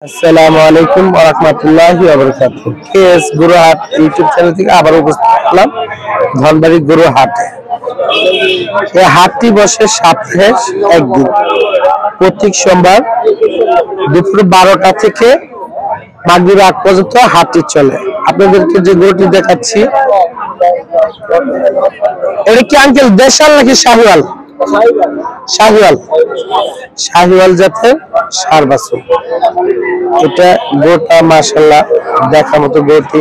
আসসালামু আলাইকুম ওয়া রাহমাতুল্লাহি ওয়া বারাকাতুহু। কেএস গরুহাট ইউটিউব চ্যানেল থেকে আবার উপস্থিত হলাম ধনবাড়ি গরুহাট। এই হাটটি বসে সপ্তাহে একদিন, প্রত্যেক সোমবার দুপুর 12টা থেকে মাগরিব আগ পর্যন্ত হাটটি চলে। আপনাদেরকে যে গরুটি দেখাচ্ছি, এটা কি আঙ্কেল দেশাল নাকি শাহিওয়াল? শাহিওয়াল, শাহিওয়াল জাতের ষাঁড় বাছুর। এটা গরুটা মাশাআল্লাহ দেখার মতো গরুটি।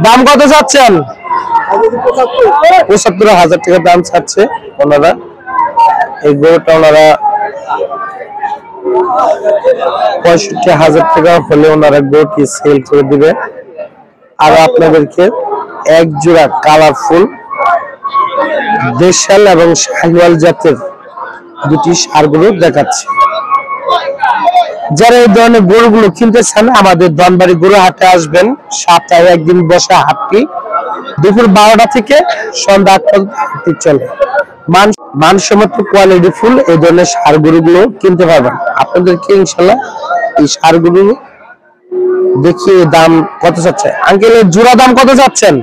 দাম কত চাচ্ছেন? ৭৫,০০০ টাকা দাম চাচ্ছে ওনারা। এই গরুটা ওনারা ৬৫,০০০ টাকা হলে ওনারা গরুটি সেল করে দিবে। আর আপনাদেরকে এক জোড়া কালারফুল দেশাল এবং শাহিওয়াল জাতের দুটি ষাঁড় গরু দেখাচ্ছে। যারা এই ধরনের গরুগুলো কিনতে চান আমাদের ধনবাড়ি গরু হাটে আসবেন। সপ্তাহে একদিন বসে হাটটি দুপুর 12টা থেকে সন্ধ্যা 8টা হাটটি চলে। মানসম্মত কোয়ালিটি ফুল এই ধরনের ষাঁড় গরুগুলো কিনতে পারবেন। আপনাদেরকে ইনশাল্লাহ এই ষাঁড় গরু দেখিয়ে দাম কত চাচ্ছে। আঙ্কেল এর জোড়া দাম কত চাচ্ছেন?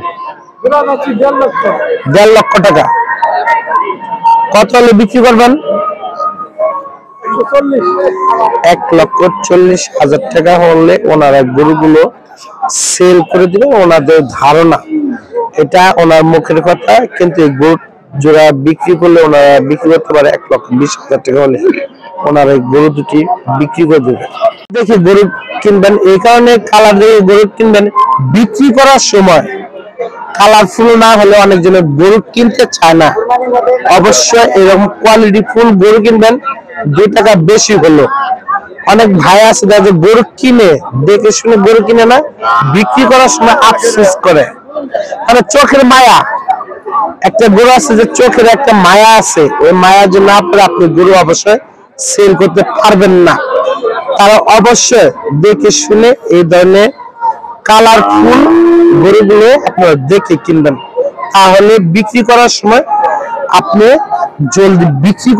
১.৫ লক্ষ টাকা। কত হলে বিক্রি করবেন? ১,৪০,০০০ টাকা হলে ওনারা গরুগুলো সেল করে দিবে। ওনাদের ধারণা, এটা ওনার মুখের কথা, কিন্তু এই গরু জোড়া বিক্রি করলে ওনারা বিক্রি করতে পারে ১,২০,০০০ টাকা হলে ওনারা এই গরু দুটি বিক্রি করে দেবে। দেখি গরু কিনবেন, এই কারণে কালার দিয়ে গরু কিনবেন। বিক্রি করার সময় কালারফুল না হলে অনেকজনের গরু কিনতে চায় না। অবশ্যই এরকম কোয়ালিটি ফুল গরু কিনবেন। 2 টাকা বেশি হলো, অনেক ভাই আছে যাদের গরু কিনে দেখে শুনে গরু কিনে না, বিক্রি করার সময় আফসোস করে। মানে চোখের মায়া, একটা গরু আছে যে চোখের একটা মায়া আছে, ওই মায়া যে না পড়ে আপনি গরু অবশ্যই সেল করতে পারবেন না। তারা অবশ্যই দেখে শুনে এই ধরনের কালারফুল গরুগুলো আপনারা দেখে কিনবেন, তাহলে বিক্রি করার সময় আপনি জলদি বিক্রি।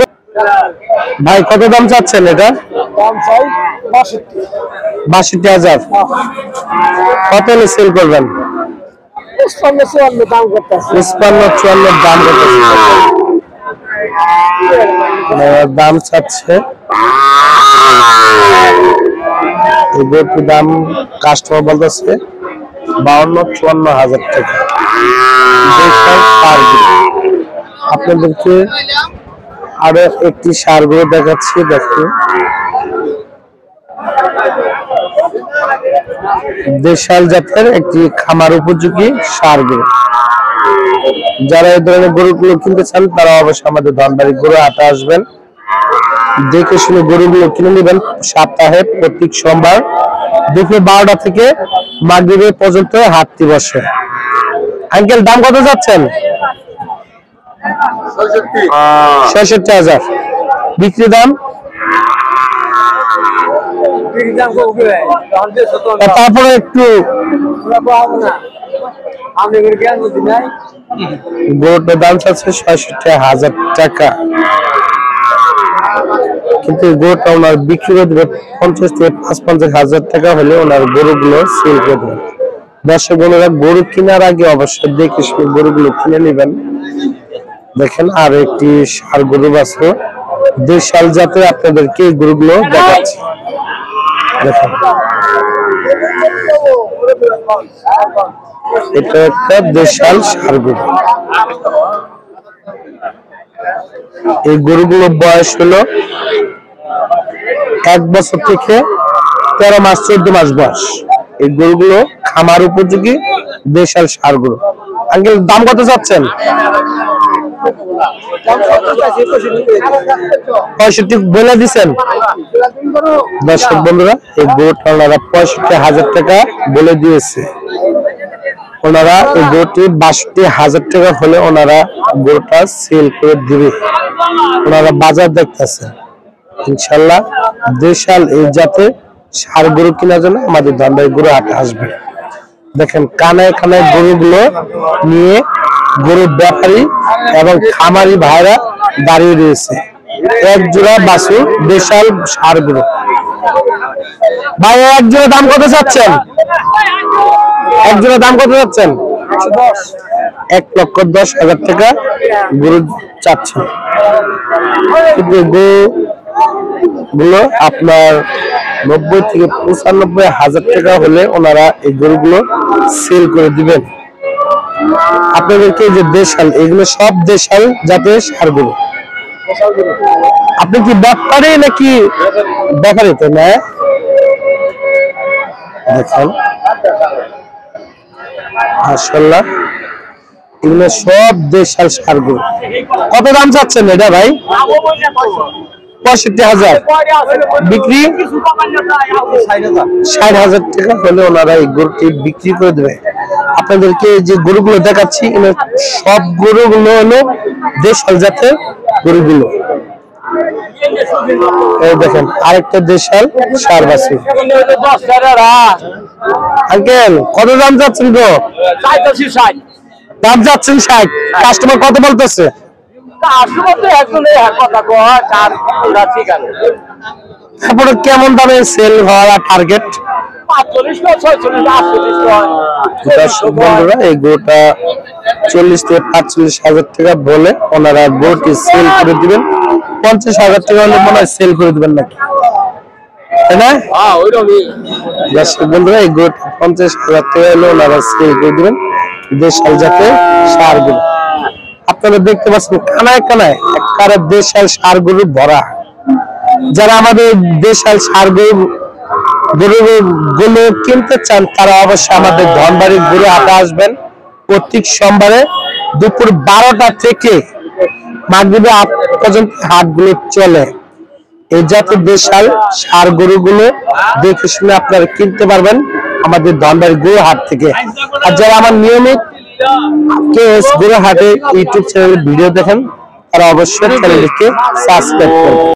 ভাই কত দাম চাচ্ছেন? এটা ৬২,০০০। কত হলে সেল করবেন? ৫৫-৫৪ দাম করতেছে। দাম চাচ্ছে এই গরুটির দাম কাস্টমার বলতেছে ৫২-৫৪,০০০ টাকা। আপনাদেরকে আরো একটি ষাঁড় গরু দেখাচ্ছি। দেখুন, দেশাল জাতের একটি খামার উপযোগী ষাঁড় গরু। যারা এই ধরনের গরুগুলো কিনতে চান তারা অবশ্যই আমাদের ধনবাড়ি গরু হাটে আসবেন, দেখে শুনে গরুগুলো কিনে নেবেন। সপ্তাহে প্রত্যেক সোমবার দুপুর 12টা থেকে মাগরিব পর্যন্ত হাটটি বসে। আঙ্কেল দাম কত যাচ্ছেন? ৬৬,০০০। বিক্রি দাম? তারপরে একটু গরুটার দাম চাচ্ছে ৬৬,০০০ টাকা, কিন্তু গরুটা ওনার বিক্রি করে দেবে ৫০,০০০-৫৫,০০০ টাকা হলে ওনার গরুগুলো সেল করে দেবে। দর্শক বন্ধুরা, গরু কেনার আগে অবশ্যই দেখে শুনে গরুগুলো কিনে নেবেন। দেখেন আর একটি ষাঁড় গরু বাছুর দেশাল জাতের আপনাদেরকে এই গরুগুলো দেখাচ্ছি। দেখেন, এটা একটা দেশাল ষাঁড় গরু। এই গরুগুলোর বয়স হলো 1 বছর থেকে 13 মাস 14 মাস বয়স। এই গরুগুলো খামার উপযোগী দেশাল ষাঁড় গরু। আঙ্কেল দাম কত চাচ্ছেন? ৬৫ বলে দিচ্ছেন। দর্শক বন্ধুরা, এই গরুটা ওনারা ৬৫,০০০ টাকা বলে দিয়েছে। ওনারা এই গরুটি ৬২,০০০ টাকা হলে ওনারা গরুটা সেল করে দিবে। ওনারা বাজার দেখতেছে। ইনশাল্লাহ দেশাল এই জাতে ষাঁড় গরু কেনার জন্য আমাদের ধনবাড়ি গরু হাটে আসবে। দেখেন কানায় কানায় গরুগুলো নিয়ে গরুর ব্যাপারী এবং খামারি ভাইরা দাঁড়িয়ে রয়েছে। এক জোড়া বাছুর দেশাল ষাঁড় গরু। ভাই একজনের দাম কত চাচ্ছেন? একজনের দাম কত চাচ্ছেন? 1,10,000 টাকা গরু চাচ্ছেন। গরুগুলো আপনার 90 থেকে 95,000 টাকা হলে ওনারা এই গরুগুলো সেল করে দিবেন। আপনাদেরকে যে দেশাল, এগুলো সব দেশাল জাতের ষাঁড় গরু। আপনি কি ব্যাপারে নাকি ব্যাপারে তো না? দেখেন মাশাআল্লাহ, এগুলো সব দেশাল ষাঁড় গরু। কত দাম চাচ্ছেন এটা ভাই? 65,000। বিক্রি 60,000 টাকা হলে ওনারা এই গরুটি বিক্রি করে দেবে। আপনাদেরকে যে গরুগুলো দেখাচ্ছি সব গরুগুলো হলো দেশাল জাতের গরুগুলো। এই দেখেন আরেকটা দেশাল ষাঁড় বাছুর। আঙ্কেল কত দাম যাচ্ছেন গো? দাম যাচ্ছেন 60। কাস্টমার কত বলতেছে? তারপরে কেমন দামে সেল হওয়ার টার্গেট? বন্ধুরা এই গরুটা 40 থেকে 45,000 টাকা বলে ওনারা গরুটি সেল করে দিবেন। 50,000 টাকা হলে মনে হয় সেল করে দিবেন নাকি, তাই না? বন্ধুরা এই গরুটা 50,000 টাকা হলে ওনারা সেল করে দিবেন। দেশাল জাতের ষাঁড় গরু আপনারা দেখতে পাচ্ছেন, কানায় কানায় একবারে দেশাল ষাঁড় গরু ভরা। যারা আমাদের দেশাল ষাঁড় গরুগুলো কিনতে চান তারা অবশ্যই আমাদের ধনবাড়ির গরু হাটে আসবেন। প্রত্যেক সোমবারে দুপুর 12টা থেকে মাগরিবে 8 পর্যন্ত হাটগুলো চলে। এই জাতের দেশাল ষাঁড় গরুগুলো দেখে শুনে আপনারা কিনতে পারবেন আমাদের ধনবাড়ির গরু হাট থেকে। আর যারা আমার নিয়মিত কেএস গরু হাটে ইউটিউব চ্যানেলে ভিডিও দেখেন তারা অবশ্যই চ্যানেলটিকে সাবস্ক্রাইব করবেন।